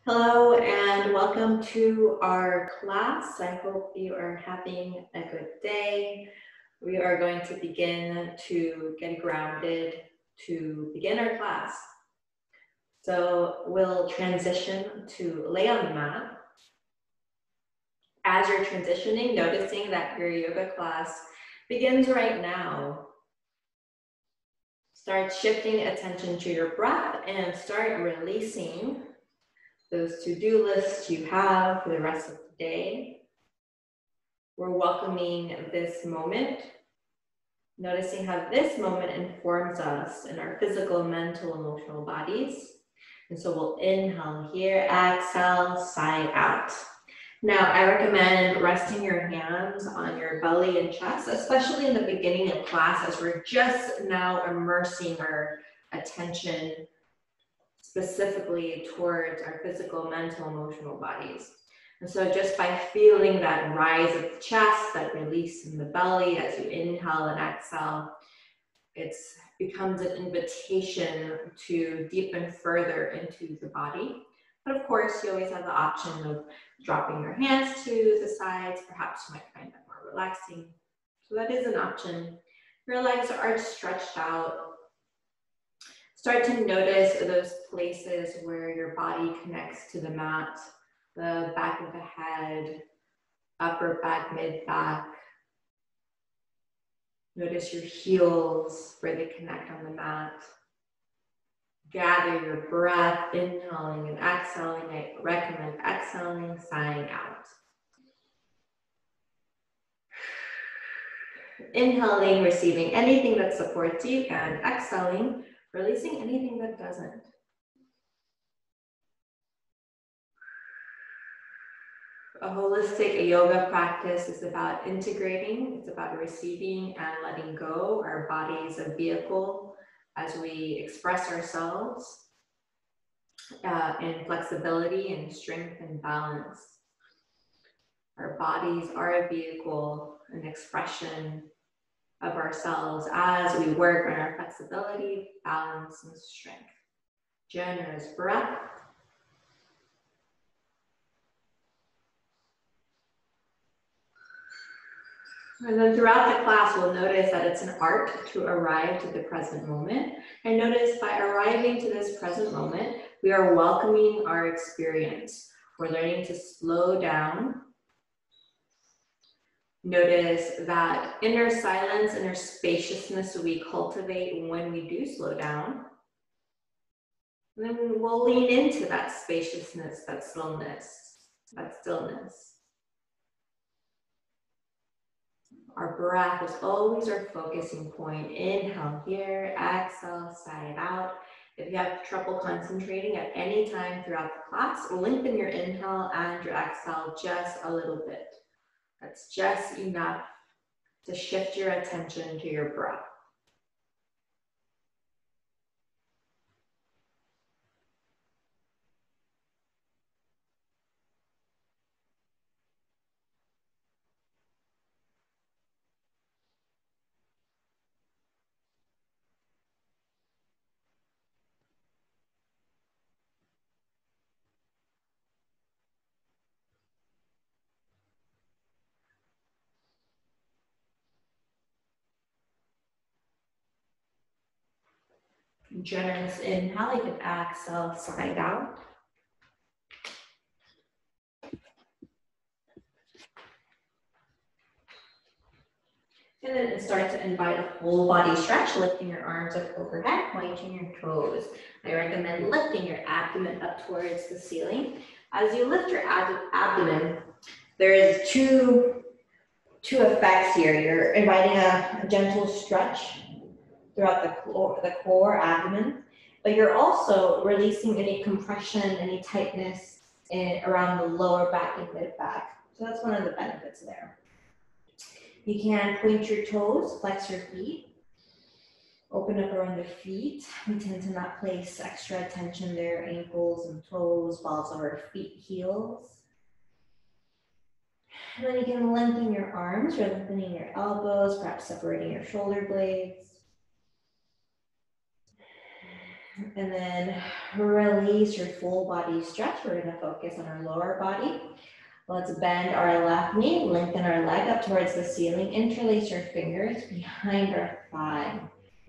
Hello and welcome to our class. I hope you are having a good day. We are going to begin to get grounded to begin our class. So we'll transition to lay on the mat. As you're transitioning, noticing that your yoga class begins right now. Start shifting attention to your breath and start releasing those to-do lists you have for the rest of the day. We're welcoming this moment, noticing how this moment informs us in our physical, mental, emotional bodies. And so we'll inhale here, exhale, sigh out. Now, I recommend resting your hands on your belly and chest, especially in the beginning of class as we're just now immersing our attention specifically towards our physical, mental, emotional bodies. And so just by feeling that rise of the chest, that release in the belly as you inhale and exhale, it becomes an invitation to deepen further into the body. But of course, you always have the option of dropping your hands to the sides. Perhaps you might find that more relaxing. So that is an option. Your legs are stretched out. Start to notice those places where your body connects to the mat, the back of the head, upper back, mid back. Notice your heels where they connect on the mat. Gather your breath, inhaling and exhaling. I recommend exhaling, sighing out. Inhaling, receiving anything that supports you, and exhaling, releasing anything that doesn't. A holistic yoga practice is about integrating, it's about receiving and letting go. Our body is a vehicle as we express ourselves in flexibility and strength and balance. Our bodies are a vehicle, an expression of ourselves as we work on our flexibility, balance, and strength. Generous breath. And then throughout the class, we'll notice that it's an art to arrive to the present moment. And notice by arriving to this present moment, we are welcoming our experience. We're learning to slow down. Notice that inner silence, inner spaciousness we cultivate when we do slow down. And then we'll lean into that spaciousness, that slowness, that stillness. Our breath is always our focusing point. Inhale here, exhale, sigh it out. If you have trouble concentrating at any time throughout the class, lengthen your inhale and your exhale just a little bit. That's just enough to shift your attention to your breath. Generous inhale, you can exhale, sigh out. And then start to invite a full body stretch, lifting your arms up overhead, pointing your toes. I recommend lifting your abdomen up towards the ceiling. As you lift your abdomen, there is two effects here. You're inviting a gentle stretch throughout the core abdomen, but you're also releasing any compression, any tightness around the lower back and mid back. So that's one of the benefits there. You can point your toes, flex your feet, open up around the feet. We tend to not place extra attention there, ankles and toes, balls of our feet, heels. And then you can lengthen your arms, you're lengthening your elbows, perhaps separating your shoulder blades. And then release your full body stretch. We're gonna focus on our lower body. Let's bend our left knee, lengthen our leg up towards the ceiling, interlace your fingers behind our thigh.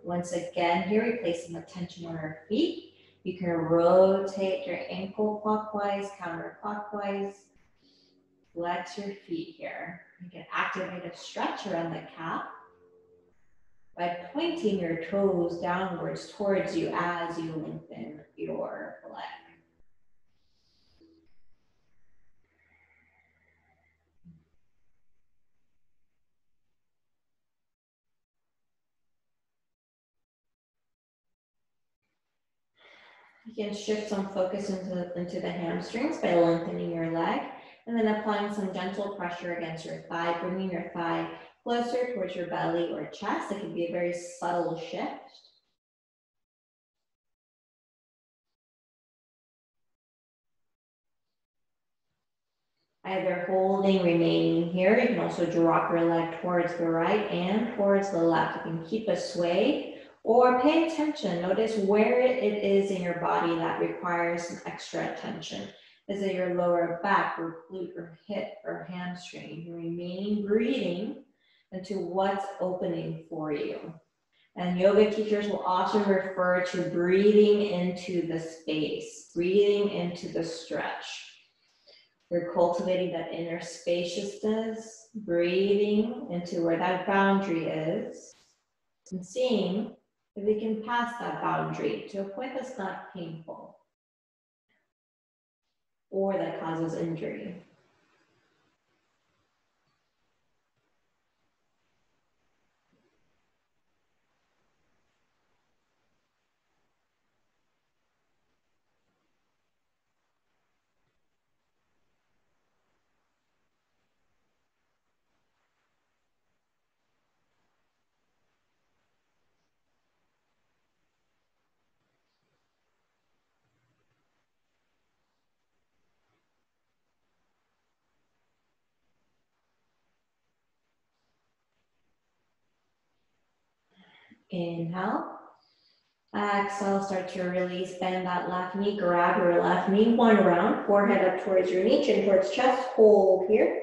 Once again, here we place some attention on our feet. You can rotate your ankle clockwise, counterclockwise. Flex your feet here. You can activate a stretch around the calf by pointing your toes downwards towards you as you lengthen your leg. You can shift some focus into the hamstrings by lengthening your leg and then applying some gentle pressure against your thigh, bringing your thigh closer towards your belly or chest. It can be a very subtle shift. Either holding, remaining here. You can also drop your leg towards the right and towards the left. You can keep a sway or pay attention. Notice where it is in your body that requires some extra attention. Is it your lower back or glute or hip or hamstring? You remain breathing into what's opening for you. And yoga teachers will often refer to breathing into the space, breathing into the stretch. We're cultivating that inner spaciousness, breathing into where that boundary is, and seeing if we can pass that boundary to a point that's not painful or that causes injury. Inhale. Exhale, start to release, bend that left knee, grab your left knee, one round, forehead up towards your knee, chin towards chest, hold here.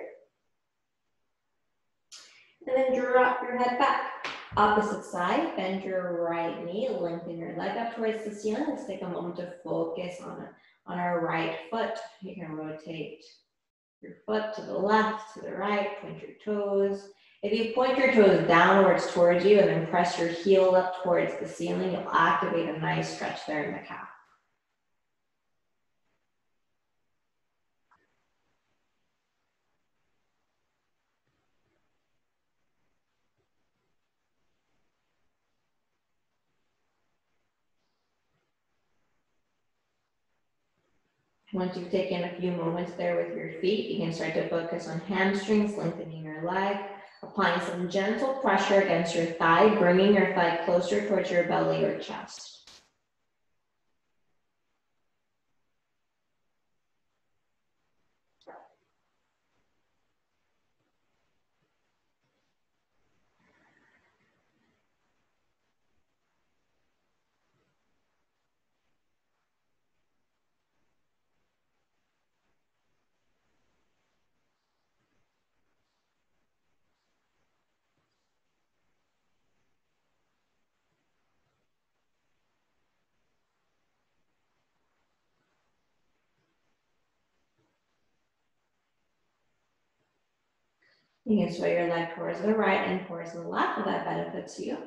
And then drop your head back. Opposite side, bend your right knee, lengthen your leg up towards the ceiling. Let's take a moment to focus on our right foot. You can rotate your foot to the left, to the right, point your toes. If you point your toes downwards towards you and then press your heel up towards the ceiling, you'll activate a nice stretch there in the calf. Once you've taken a few moments there with your feet, you can start to focus on hamstrings, lengthening your leg, applying some gentle pressure against your thigh, bringing your thigh closer towards your belly or chest. You can sway your leg towards the right and towards the left if that benefits you.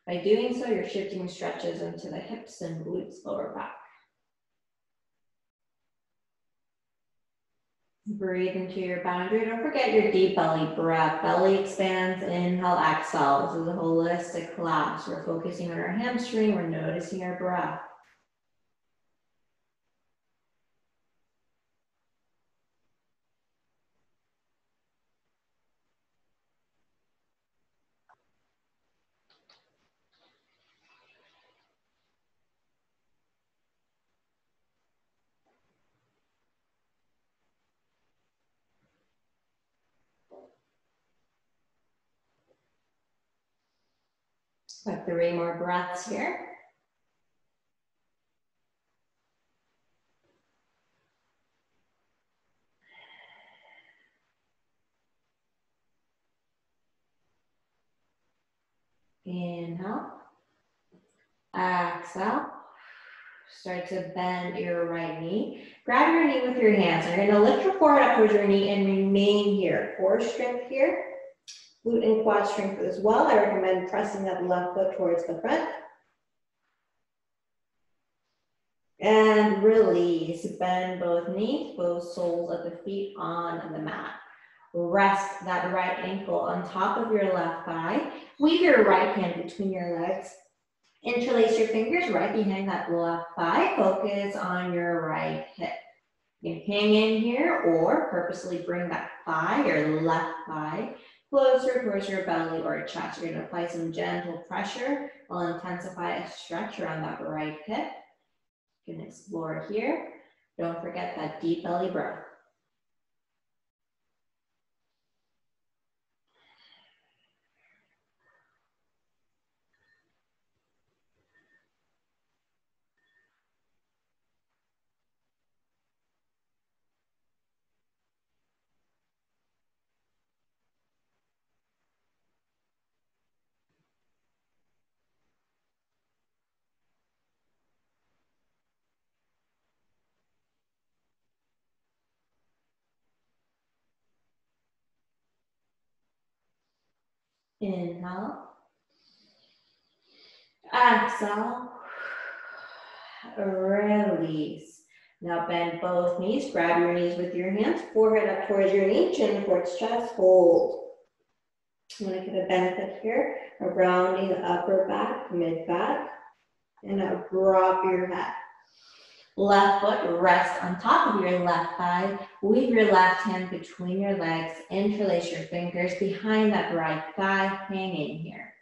By doing so, you're shifting stretches into the hips and glutes, lower back. Breathe into your boundary. Don't forget your deep belly breath. Belly expands, inhale, exhale. This is a holistic class. We're focusing on our hamstring. We're noticing our breath. About 3 more breaths here. Inhale. Exhale. Start to bend your right knee. Grab your knee with your hands. You're going to lift your forehead up towards your knee and remain here. Core strength here. Glute and quad strength as well. I recommend pressing that left foot towards the front. And release. Bend both knees, both soles of the feet on the mat. Rest that right ankle on top of your left thigh. Weave your right hand between your legs. Interlace your fingers right behind that left thigh. Focus on your right hip. You can hang in here or purposely bring that thigh, your left thigh, closer towards your belly or chest. You're going to apply some gentle pressure. I'll intensify a stretch around that right hip. You can explore here. Don't forget that deep belly breath. Inhale. Exhale. Release. Now bend both knees. Grab your knees with your hands. Forehead up towards your knee. Chin towards chest. Hold. I'm going to get a benefit here of rounding the upper back, mid back. And now drop your head. Left foot rest on top of your left thigh. Weave your left hand between your legs. Interlace your fingers behind that right thigh. Hang in here.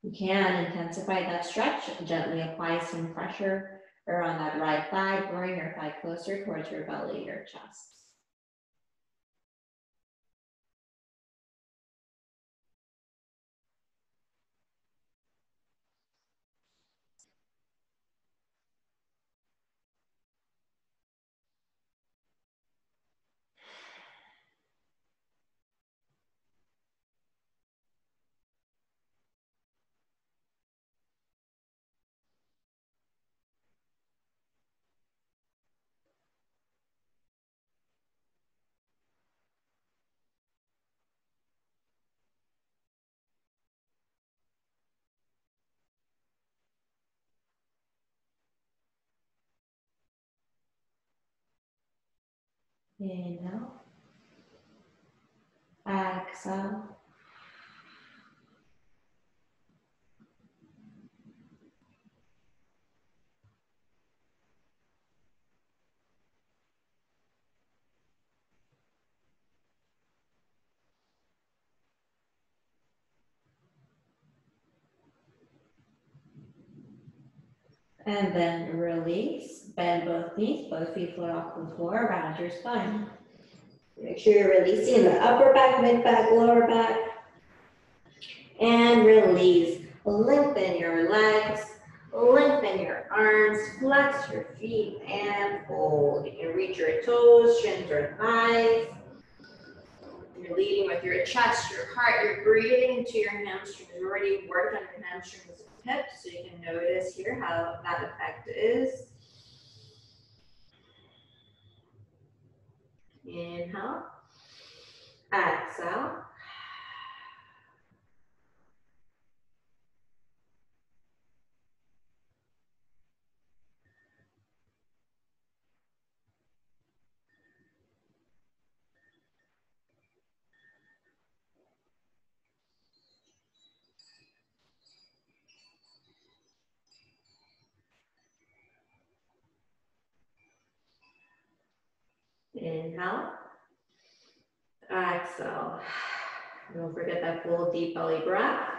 You can intensify that stretch. Gently apply some pressure around that right thigh. Bring your thigh closer towards your belly, your chest. Inhale. Exhale. And then release. Bend both knees, both feet float off the floor, round your spine. Make sure you're releasing the upper back, mid back, lower back. And release. Lengthen your legs, lengthen your arms, flex your feet, and fold. You can reach your toes, shins, or thighs. You're leading with your chest, your heart. You're breathing into your hamstrings. You already worked on your hamstrings and hips, so you can notice here how that effect is. Inhale. Exhale. Inhale. Exhale. Don't forget that full deep belly breath.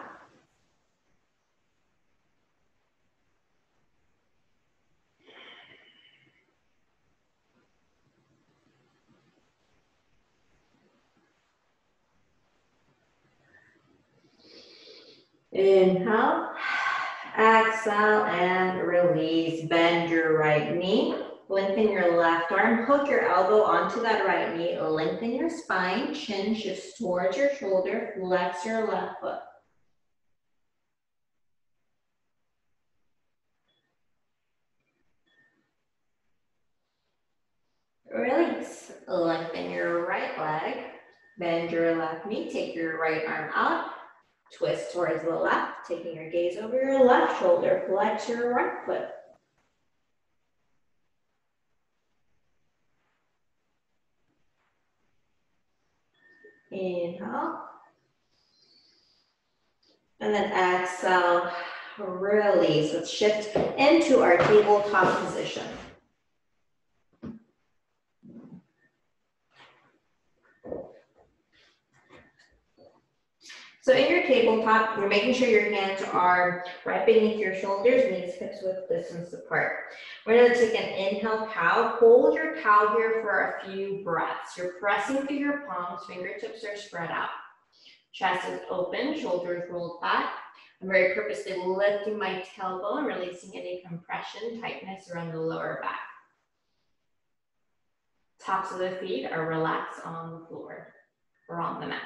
Inhale. Exhale and release. Bend your right knee. Lengthen your left arm, hook your elbow onto that right knee, lengthen your spine, chin shifts towards your shoulder, flex your left foot. Release, lengthen your right leg, bend your left knee, take your right arm out, twist towards the left, taking your gaze over your left shoulder, flex your right foot. Inhale. And then exhale, release. Let's shift into our tabletop position. So in your tabletop, you're making sure your hands are right beneath your shoulders, knees, hips width distance apart. We're going to take an inhale, cow. Hold your cow here for a few breaths. You're pressing through your palms, fingertips are spread out. Chest is open, shoulders rolled back. I'm very purposely lifting my tailbone, releasing any compression, tightness around the lower back. Tops of the feet are relaxed on the floor or on the mat.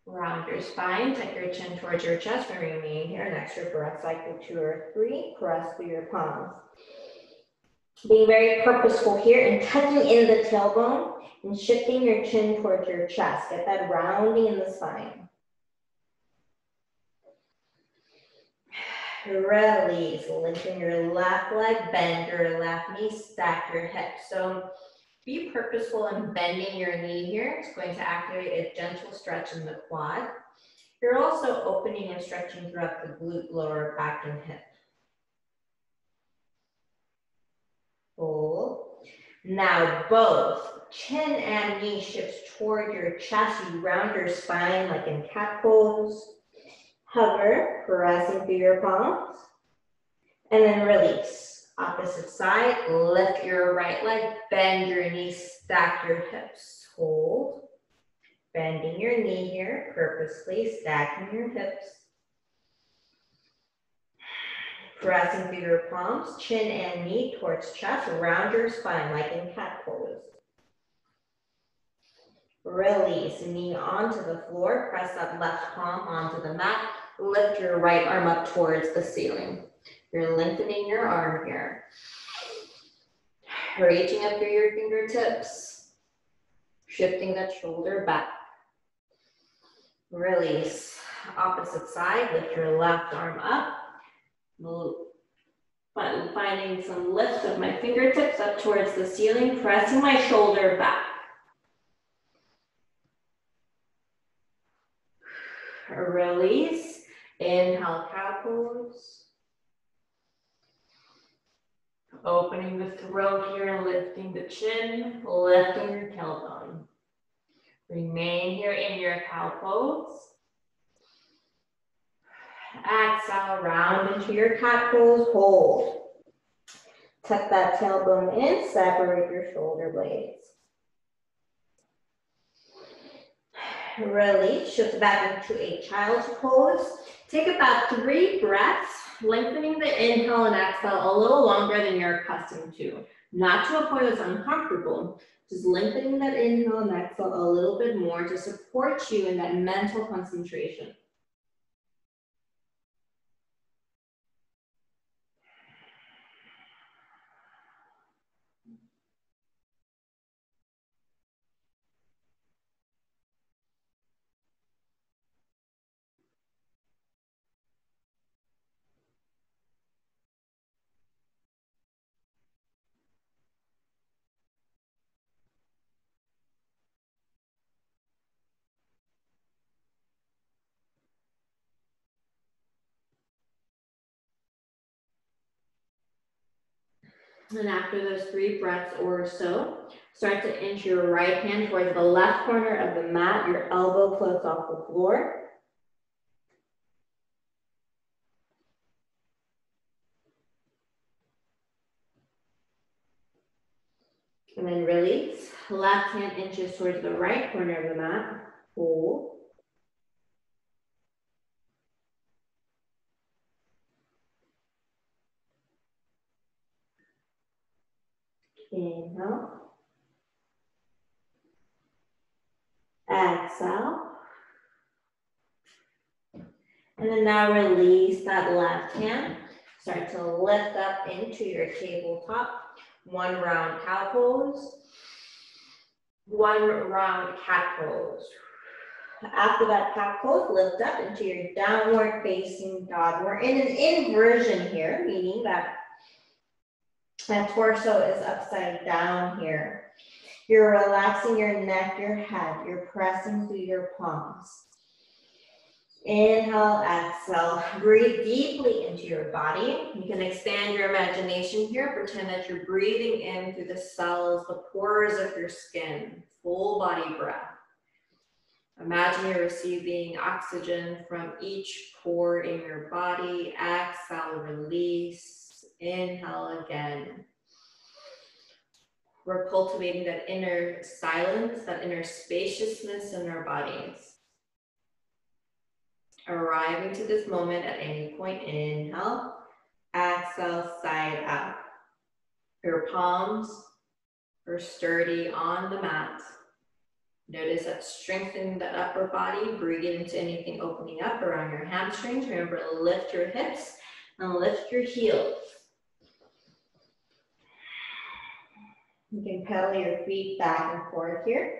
Round your spine, tuck your chin towards your chest and remain here. Next your breath cycle 2 or 3, press through your palms. Being very purposeful here and tucking in the tailbone and shifting your chin towards your chest. Get that rounding in the spine. Release, lengthen your left leg, bend your left knee, stack your hips. So be purposeful in bending your knee here. It's going to activate a gentle stretch in the quad. You're also opening and stretching throughout the glute, lower back, and hip. Hold. Now both chin and knee shifts toward your chest. You round your spine like in cat pose. Hover, pressing through your palms. And then release. Opposite side, lift your right leg, bend your knees, stack your hips. Hold. Bending your knee here, purposely stacking your hips. Pressing through your palms, chin and knee towards chest, round your spine like in cat pose. Release, knee onto the floor, press that left palm onto the mat, lift your right arm up towards the ceiling. You're lengthening your arm here. Reaching up through your fingertips, shifting that shoulder back. Release, opposite side, lift your left arm up. Finding some lift of my fingertips up towards the ceiling, pressing my shoulder back. Release, inhale, cow pose. Opening the throat here, lifting the chin, lifting your tailbone. Remain here in your cow pose. Exhale, round into your cat pose, hold. Tuck that tailbone in, separate your shoulder blades. Release, shift back into a child's pose. Take about 3 breaths, lengthening the inhale and exhale a little longer than you're accustomed to. Not to a point that's uncomfortable, just lengthening that inhale and exhale a little bit more to support you in that mental concentration. And after those 3 breaths or so, start to inch your right hand towards the left corner of the mat. Your elbow floats off the floor. And then release. Left hand inches towards the right corner of the mat. Hold. Inhale. Exhale. And then now release that left hand. Start to lift up into your tabletop. One round cow pose. One round cat pose. After that cat pose, lift up into your downward facing dog. We're in an inversion here, meaning that torso is upside down here. You're relaxing your neck, your head. You're pressing through your palms. Inhale, exhale. Breathe deeply into your body. You can expand your imagination here. Pretend that you're breathing in through the cells, the pores of your skin. Full body breath. Imagine you're receiving oxygen from each pore in your body. Exhale, release. Inhale again. We're cultivating that inner silence, that inner spaciousness in our bodies. Arriving to this moment at any point. Inhale, exhale, side out. Your palms are sturdy on the mat. Notice that strengthen the upper body. Breathe into anything opening up around your hamstrings. Remember to lift your hips and lift your heels. You can pedal your feet back and forth here.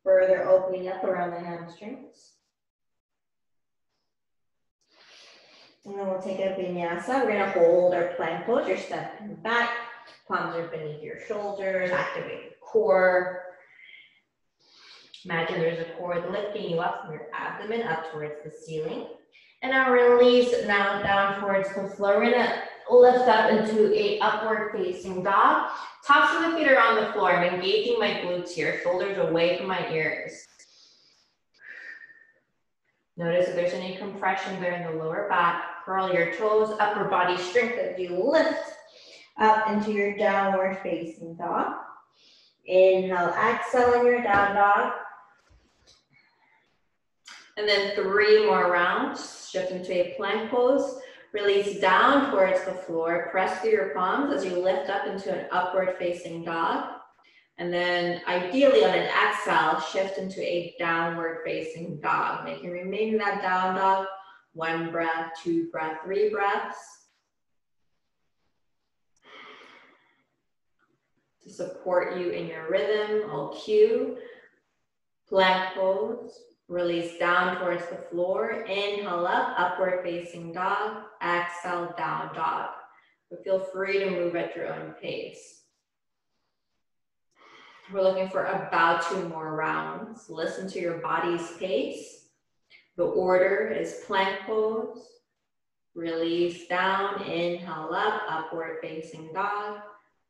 Further opening up around the hamstrings. And then we'll take a vinyasa. We're gonna hold our plank pose. You're stepping back. Palms are beneath your shoulders. Activate the core. Imagine there's a cord lifting you up from your abdomen up towards the ceiling. And now release now down towards the floor. We're gonna lift up into a upward facing dog. Tops of the feet are on the floor. I'm engaging my glutes here, shoulders away from my ears. Notice if there's any compression there in the lower back. Curl your toes, upper body strength as you lift up into your downward facing dog. Inhale, exhale in your down dog. And then 3 more rounds. Shift into a plank pose. Release down towards the floor. Press through your palms as you lift up into an upward facing dog. And then ideally on an exhale, shift into a downward facing dog. Make it remain in that down dog. 1 breath, 2 breaths, 3 breaths. To support you in your rhythm, I'll cue. Plank pose. Release down towards the floor. Inhale up, upward facing dog. Exhale, down dog. But feel free to move at your own pace. We're looking for about 2 more rounds. Listen to your body's pace. The order is plank pose. Release down, inhale up, upward facing dog.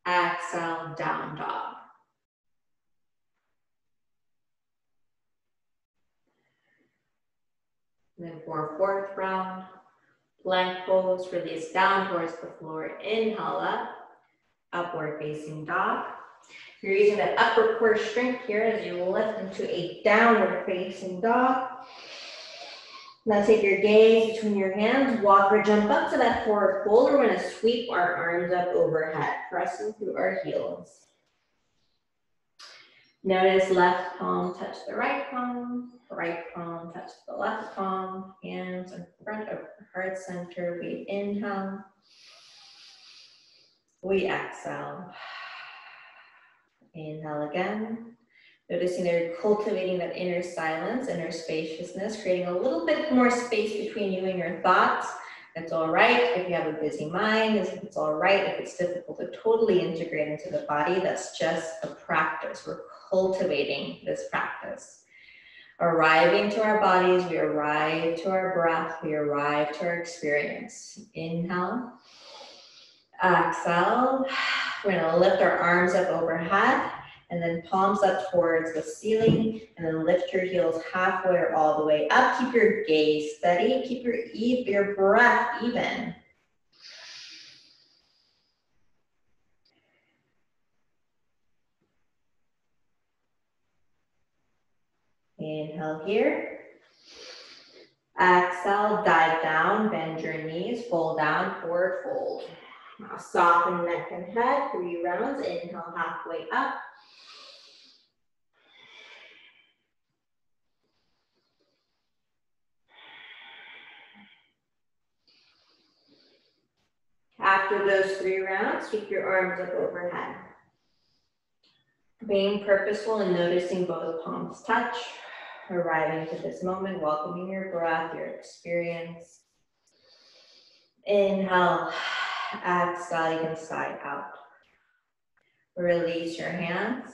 Exhale, down dog. And then for a 4th round, plank pose, release down towards the floor, inhale up, upward facing dog. You're using that upper core strength here as you lift into a downward facing dog. Now take your gaze between your hands, walk or jump up to that forward fold. We're gonna sweep our arms up overhead, pressing through our heels. Notice left palm touch the right palm touch the left palm, hands in front of heart center. We inhale, we exhale. Inhale again. Noticing that you're cultivating that inner silence, inner spaciousness, creating a little bit more space between you and your thoughts. It's all right if you have a busy mind. It's all right if it's difficult to totally integrate into the body. That's just a practice. We're cultivating this practice. Arriving to our bodies, we arrive to our breath, we arrive to our experience. Inhale, exhale. We're gonna lift our arms up overhead and then palms up towards the ceiling, and then lift your heels halfway or all the way up. Keep your gaze steady, keep your breath even. Inhale here. Exhale, dive down, bend your knees, fold down, forward fold. Now soften neck and head, 3 rounds. Inhale, halfway up. After those 3 rounds, keep your arms up overhead. Being purposeful and noticing both palms touch, arriving to this moment, welcoming your breath, your experience. Inhale, exhale, you can side out. Release your hands,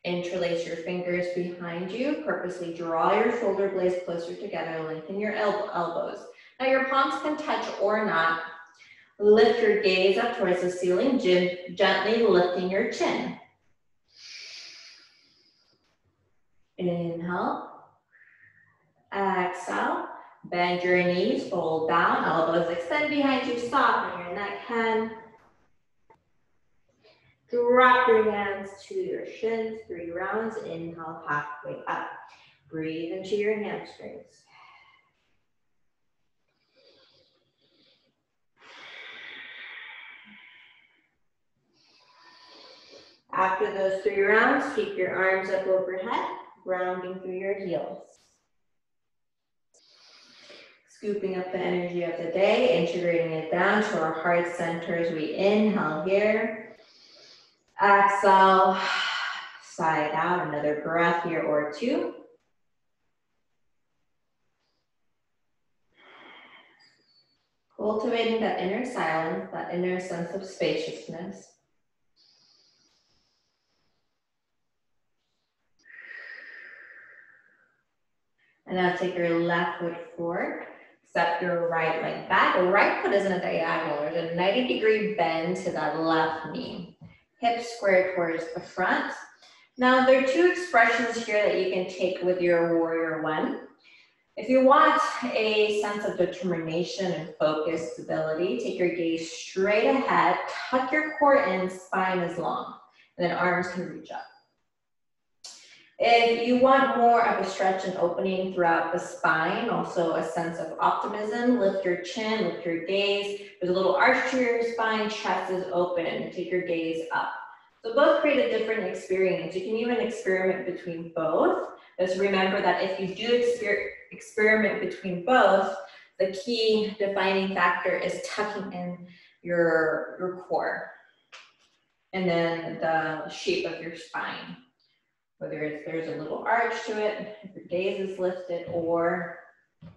interlace your fingers behind you, purposely draw your shoulder blades closer together, lengthen your elbows. Now your palms can touch or not. Lift your gaze up towards the ceiling, gently lifting your chin. Inhale, exhale, bend your knees, fold down, elbows extend behind you, soften your neck, head. Drop your hands to your shins, 3 rounds. Inhale, halfway up. Breathe into your hamstrings. After those 3 rounds, keep your arms up overhead, grounding through your heels. Scooping up the energy of the day, integrating it down to our heart center as we inhale here. Exhale, side out, another breath here or 2. Cultivating that inner silence, that inner sense of spaciousness. And now take your left foot forward, step your right leg back. The right foot is in a diagonal. There's a 90-degree bend to that left knee. Hips square towards the front. Now there are 2 expressions here that you can take with your warrior 1. If you want a sense of determination and focus, stability, take your gaze straight ahead, tuck your core in, spine is long, and then arms can reach up. If you want more of a stretch and opening throughout the spine, also a sense of optimism, lift your chin, lift your gaze. There's a little arch to your spine, chest is open, take your gaze up. So both create a different experience. You can even experiment between both. Just remember that if you do experiment between both, the key defining factor is tucking in your core. And then the shape of your spine. Whether there's a little arch to it, if your gaze is lifted, or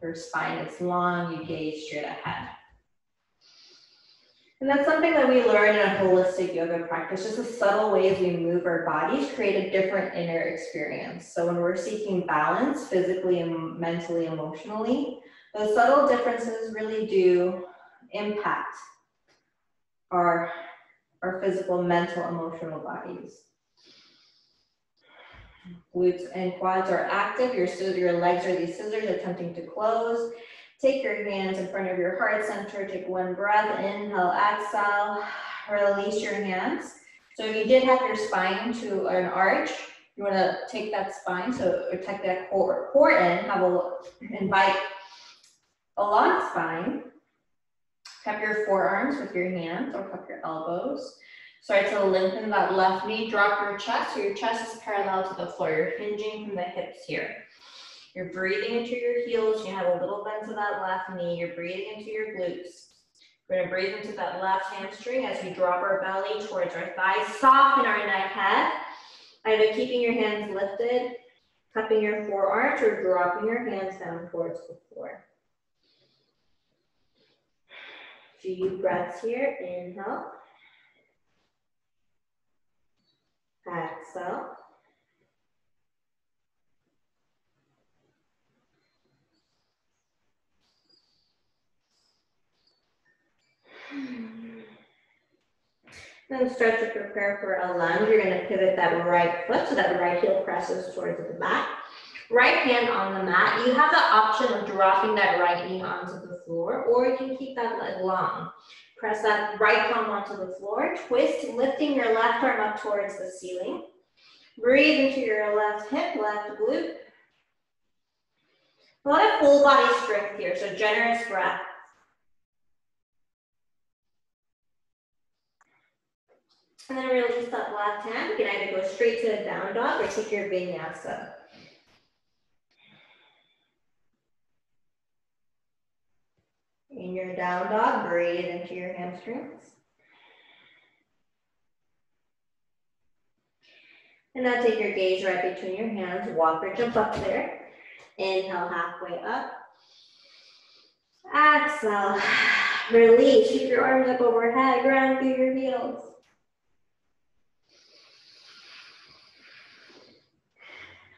your spine is long, you gaze straight ahead. And that's something that we learn in a holistic yoga practice. Just the subtle ways we move our bodies create a different inner experience. So when we're seeking balance, physically and mentally, emotionally, those subtle differences really do impact our physical, mental, emotional bodies. Glutes and quads are active. Your legs are these scissors attempting to close. Take your hands in front of your heart center. Take 1 breath. Inhale, exhale. Release your hands. So if you did have your spine to an arch, you want to take that spine, so take that core in. Invite a long spine. Cup your forearms with your hands or cup your elbows. Start to lengthen that left knee, drop your chest, so your chest is parallel to the floor. You're hinging from the hips here. You're breathing into your heels. You have a little bend to that left knee. You're breathing into your glutes. We're gonna breathe into that left hamstring as we drop our belly towards our thighs. Soften our neck head. Either keeping your hands lifted, cupping your forearms, or dropping your hands down towards the floor. Few breaths here. Inhale. Exhale. Then start to prepare for a lunge. You're going to pivot that right foot so that right heel presses towards the mat. Right hand on the mat. You have the option of dropping that right knee onto the floor, or you can keep that leg long. Press that right palm onto the floor. Twist, lifting your left arm up towards the ceiling. Breathe into your left hip, left glute. A lot of full body strength here, so generous breath. And then release that left hand. You can either go straight to a down dog or take your vinyasa. In your down dog, breathe into your hamstrings. And now take your gaze right between your hands. Walk or jump up there. Inhale, halfway up. Exhale. Release. Keep your arms up overhead. Ground through your heels.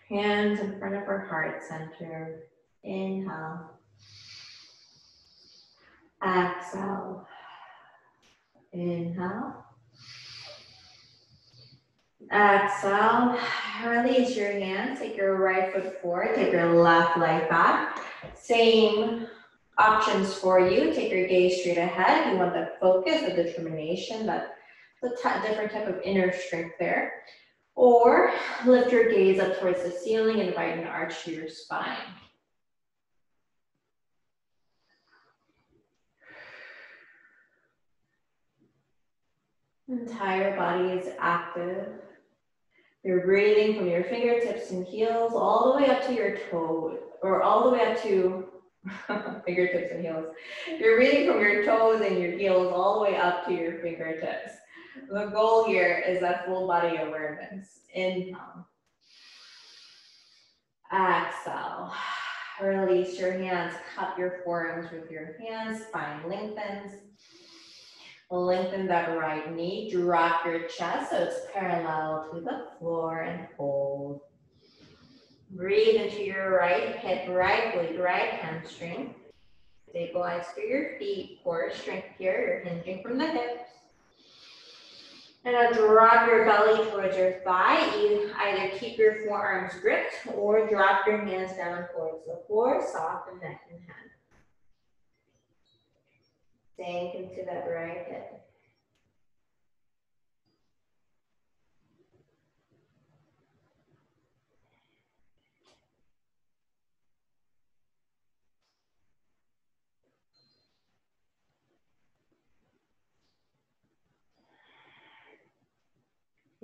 Hands in front of our heart center. Inhale. Exhale. Inhale. Exhale. Release your hands. Take your right foot forward. Take your left leg back. Same options for you. Take your gaze straight ahead. You want that focus, the determination, that different type of inner strength there. Or lift your gaze up towards the ceiling and invite an arch to your spine. Entire body is active. You're breathing from your fingertips and heels all the way up to your toes, or all the way up to fingertips and heels. You're breathing from your toes and your heels all the way up to your fingertips. The goal here is that full body awareness. Inhale. Exhale. Release your hands. Cup your forearms with your hands. Spine lengthens. Lengthen that right knee. Drop your chest so it's parallel to the floor and hold. Breathe into your right hip, right glute, right hamstring. Stabilize through your feet. Core strength here. You're hinging from the hips. And now drop your belly towards your thigh. You either keep your forearms gripped or drop your hands down towards the floor. Soften neck and head. Sink into that right hip.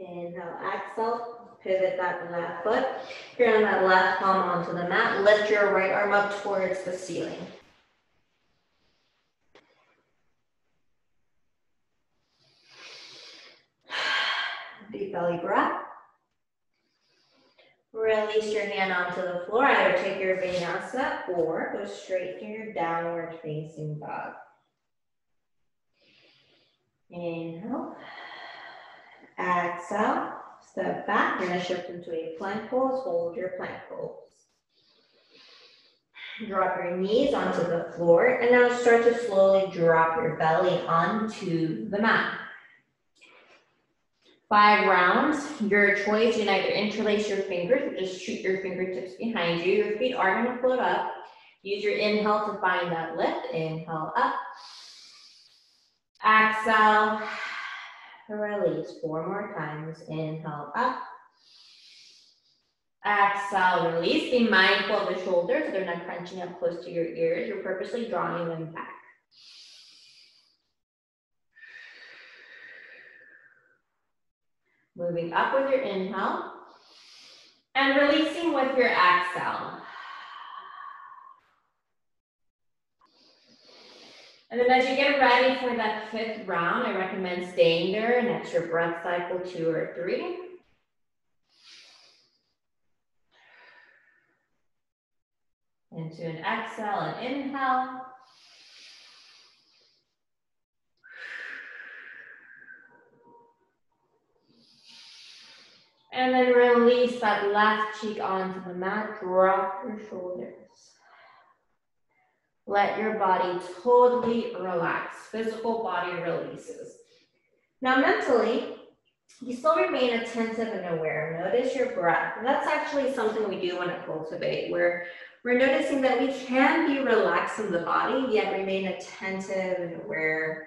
Inhale, exhale, pivot that left foot. You're on that left palm onto the mat. Lift your right arm up towards the ceiling. Deep belly breath. Release your hand onto the floor. Either take your vinyasa or go straight to your downward facing dog. Inhale. Exhale. Step back. You're going to shift into a plank pose. Hold your plank pose. Drop your knees onto the floor. And now start to slowly drop your belly onto the mat. 5 rounds, your choice. You can either interlace your fingers or just shoot your fingertips behind you. Your feet are going to float up. Use your inhale to find that lift. Inhale up. Exhale. Release 4 more times. Inhale up. Exhale, release. Be mindful of the shoulders so they're not crunching up close to your ears. You're purposely drawing them back. Moving up with your inhale and releasing with your exhale. And then as you get ready for that 5th round, I recommend staying there, an extra breath cycle 2 or 3. Into an exhale and inhale. And then release that left cheek onto the mat. Drop your shoulders. Let your body totally relax. Physical body releases. Now mentally, you still remain attentive and aware. Notice your breath. And that's actually something we do want to cultivate, where we're noticing that we can be relaxed in the body, yet remain attentive and aware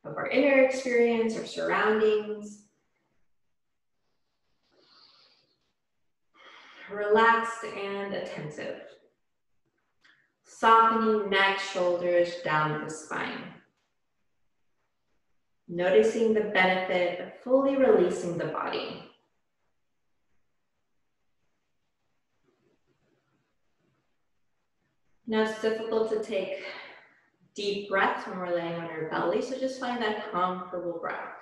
of our inner experience, our surroundings. Relaxed and attentive. Softening neck, shoulders, down the spine. Noticing the benefit of fully releasing the body. Now it's difficult to take deep breaths when we're laying on our belly, so just find that comfortable breath.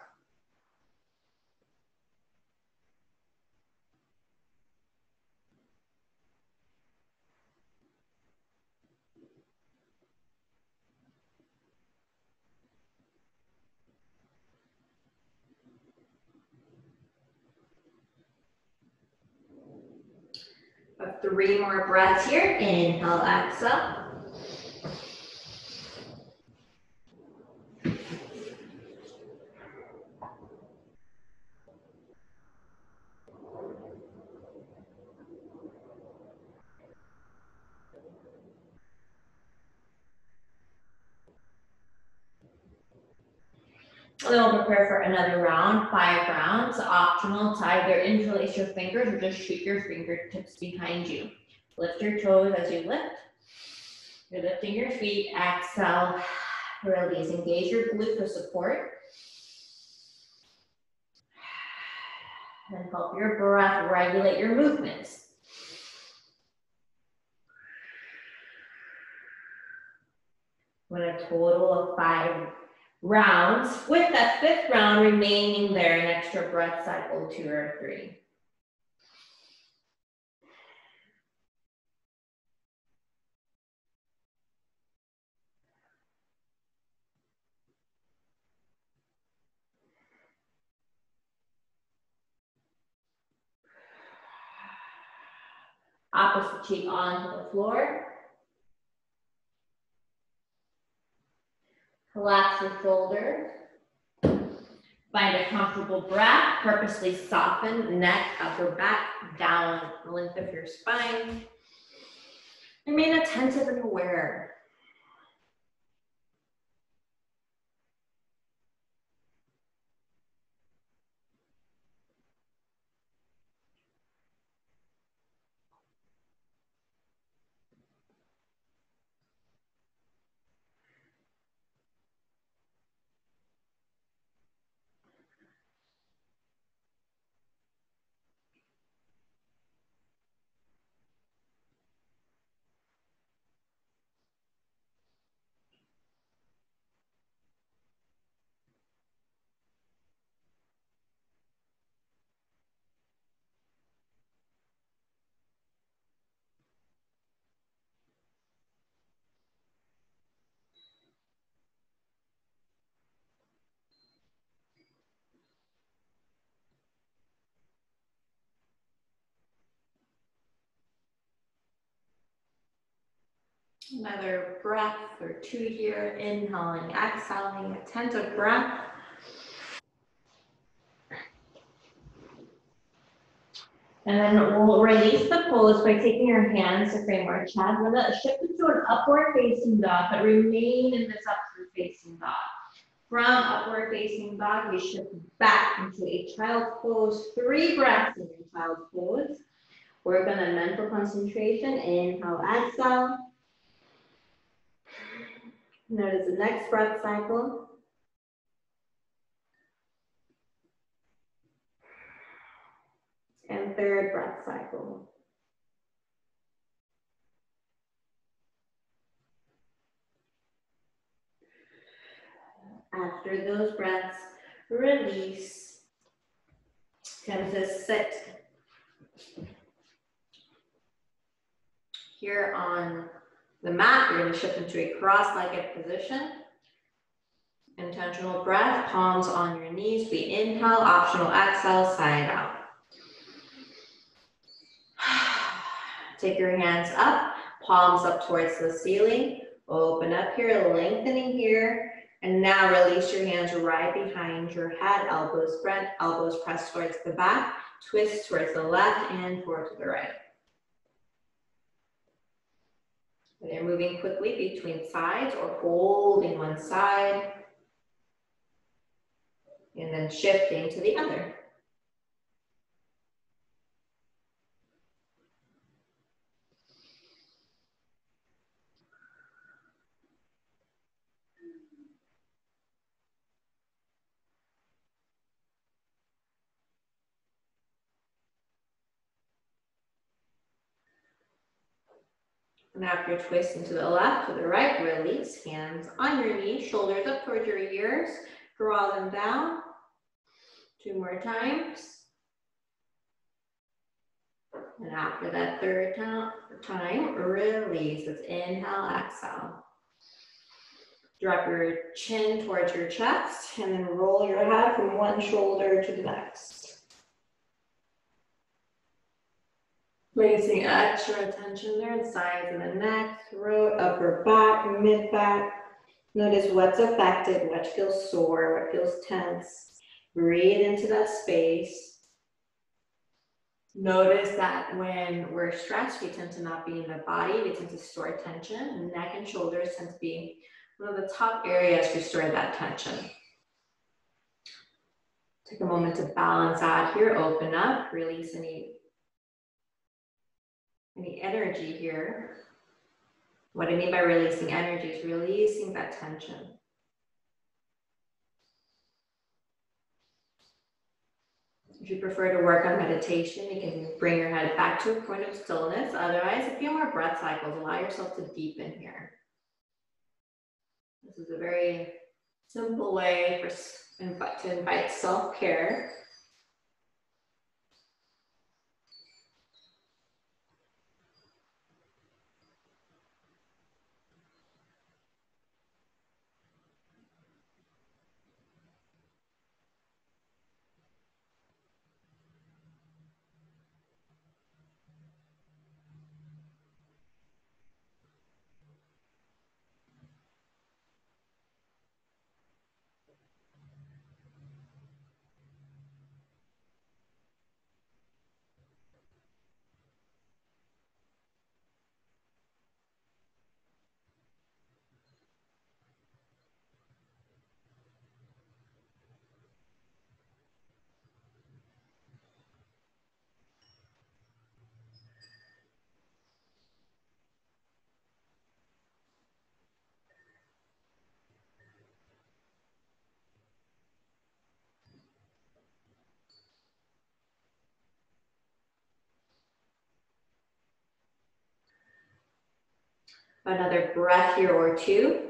About 3 more breaths here. Inhale, exhale. And then we'll prepare for another round, 5 rounds. Optional to either interlace your fingers or just shoot your fingertips behind you. Lift your toes as you lift. You're lifting your feet, exhale, release. Engage your glute for support. And help your breath regulate your movements. With a total of 5 rounds, with that 5th round remaining there, an extra breath cycle, 2 or 3. Opposite cheek onto the floor. Collapse your shoulders. Find a comfortable breath. Purposely soften neck, upper back, down the length of your spine. Remain attentive and aware. Another breath or 2 here. Inhaling, exhaling, attentive breath. And then we'll release the pose by taking your hands to frame our chest. We're going to shift into an upward facing dog, but remain in this upward facing dog. From upward facing dog, we shift back into a child's pose. 3 breaths in your child's pose. Work on a mental concentration. Inhale, exhale. Notice the next breath cycle. And 3rd breath cycle. After those breaths, release. Come to sit. Here on the mat, you're going to shift into a cross-legged position. Intentional breath, palms on your knees. We inhale, optional exhale, side out. Take your hands up, palms up towards the ceiling. Open up here, lengthening here. And now release your hands right behind your head, elbows bent, elbows pressed towards the back, twist towards the left and forward to the right. And you're moving quickly between sides or holding one side. And then shifting to the other. And after twisting to the left, to the right, release. Hands on your knees, shoulders up towards your ears. Draw them down. 2 more times. And after that third time, release. Let's inhale, exhale. Drop your chin towards your chest and then roll your head from one shoulder to the next. Placing extra attention there in sides of the neck, throat, upper back, mid back. Notice what's affected, what feels sore, what feels tense. Breathe into that space. Notice that when we're stressed, we tend to not be in the body. We tend to store tension, and neck and shoulders tend to be one of the top areas we store that tension. Take a moment to balance out here, open up, release any energy here. What I mean by releasing energy is releasing that tension. If you prefer to work on meditation, you can bring your head back to a point of stillness. Otherwise, a few more breath cycles. Allow yourself to deepen here. This is a very simple way to invite self-care. Another breath here or two.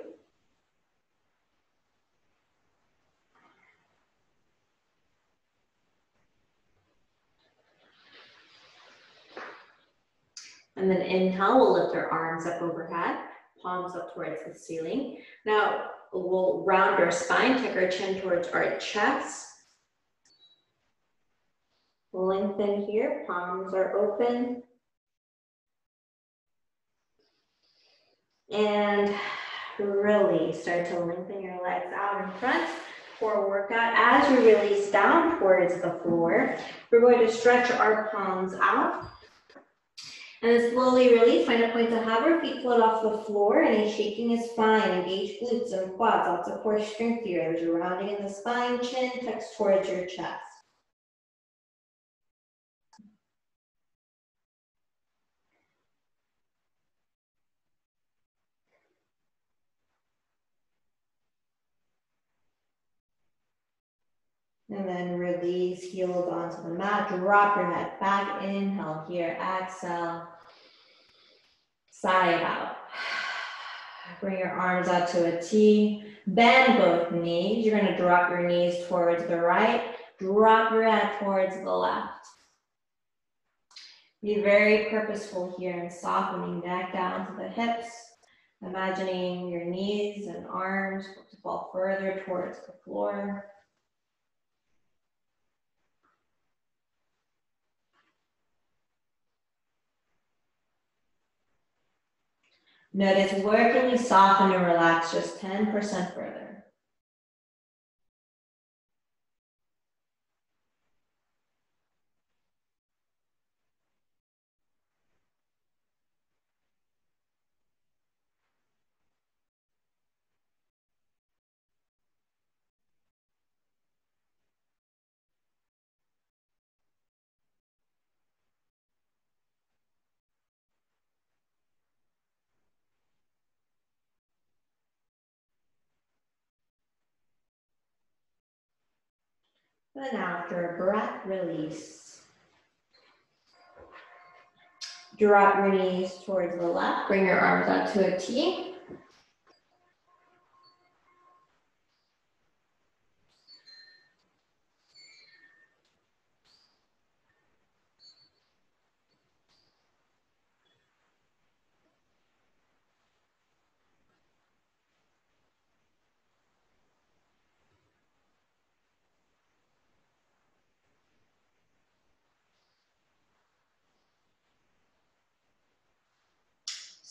And then inhale, we'll lift our arms up overhead, palms up towards the ceiling. Now we'll round our spine, take our chin towards our chest. Lengthen here, palms are open. And really start to lengthen your legs out in front for a workout. As you release down towards the floor, we're going to stretch our palms out. And then slowly release, find a point to hover, feet float off the floor. Any shaking is fine. Engage glutes and quads, lots of core strength here. As you're rounding in the spine, chin tucks towards your chest. And then release, heels onto the mat, drop your head back, inhale here, exhale, side out. Bring your arms out to a T, bend both knees. You're gonna drop your knees towards the right, drop your head towards the left. Be very purposeful here in softening neck down to the hips, imagining your knees and arms to fall further towards the floor. Notice where can we soften and relax just 10% further. Then after a breath, release. Drop your knees towards the left. Bring your arms out to a T.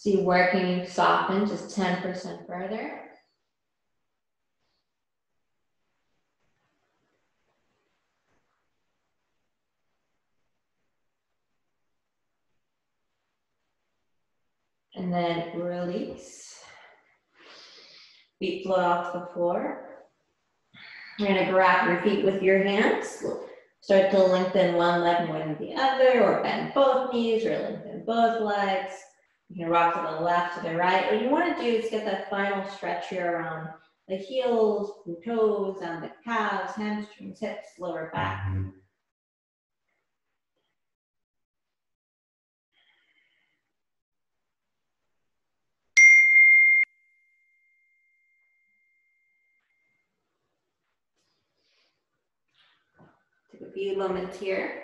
See where can you soften just 10% further. And then release. Feet float off the floor. You're gonna grab your feet with your hands. Start to lengthen one leg more than the other, or bend both knees, or lengthen both legs. You can rock to the left, to the right. What you wanna do is get that final stretch here around the heels, the toes, and the calves, hamstrings, hips, lower back. Take a few moments here.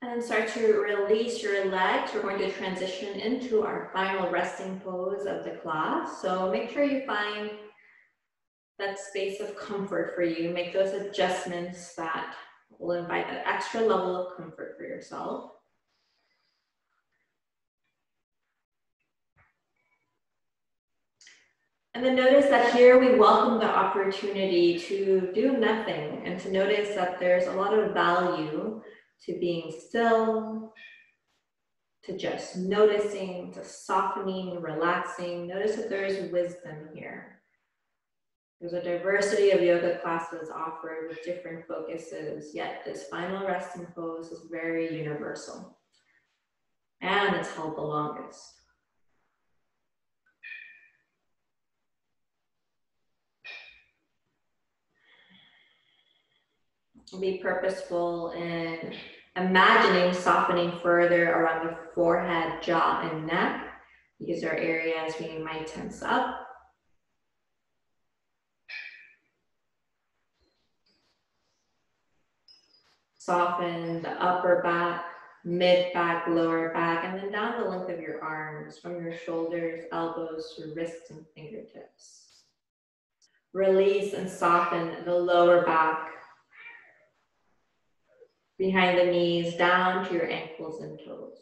And start to release your legs. We're going to transition into our final resting pose of the class. So make sure you find that space of comfort for you. Make those adjustments that will invite an extra level of comfort for yourself. And then notice that here we welcome the opportunity to do nothing and to notice that there's a lot of value to being still, to just noticing, to softening, relaxing. Notice that there is wisdom here. There's a diversity of yoga classes offered with different focuses, yet this final resting pose is very universal. And it's held the longest. Be purposeful in imagining softening further around the forehead, jaw, and neck. These are areas we might tense up. Soften the upper back, mid back, lower back, and then down the length of your arms from your shoulders, elbows to wrists and fingertips. Release and soften the lower back, behind the knees, down to your ankles and toes.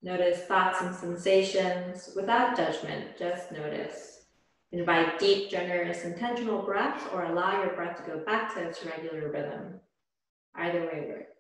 Notice thoughts and sensations without judgment, just notice. Invite deep, generous, intentional breaths or allow your breath to go back to its regular rhythm. Either way works.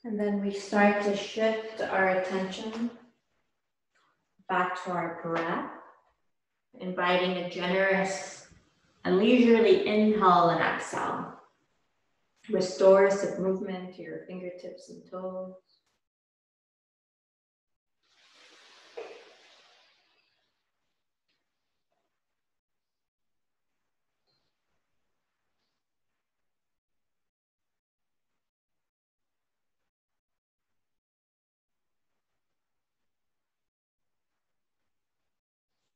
And then we start to shift our attention back to our breath, inviting a generous and leisurely inhale and exhale. Restore some movement to your fingertips and toes.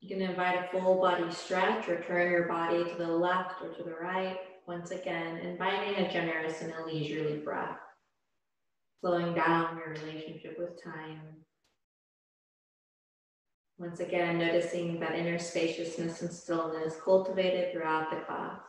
You can invite a full body stretch or turn your body to the left or to the right. Once again, inviting a generous and a leisurely breath. Slowing down your relationship with time. Once again, noticing that inner spaciousness and stillness cultivated throughout the class.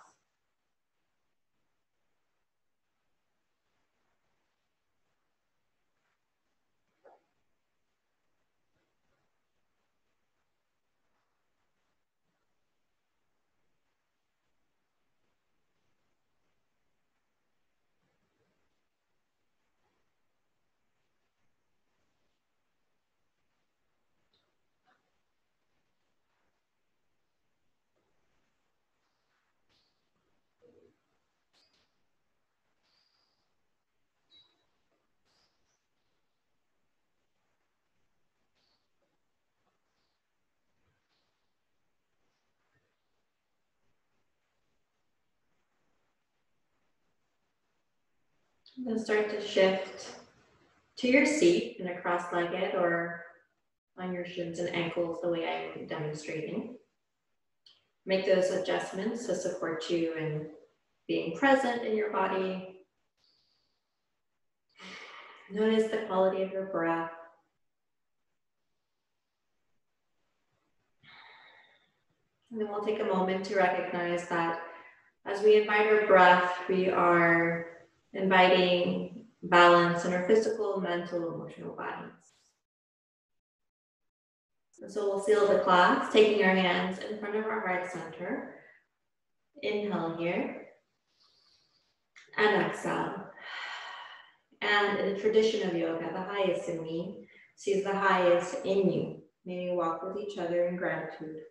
Then start to shift to your seat in a cross-legged or on your shins and ankles the way I'm demonstrating. Make those adjustments to support you in being present in your body. Notice the quality of your breath. And then we'll take a moment to recognize that as we invite our breath, we are inviting balance in our physical, mental, emotional bodies. And so we'll seal the class, taking our hands in front of our heart center. Inhale here and exhale. And in the tradition of yoga, the highest in me sees the highest in you. May we walk with each other in gratitude.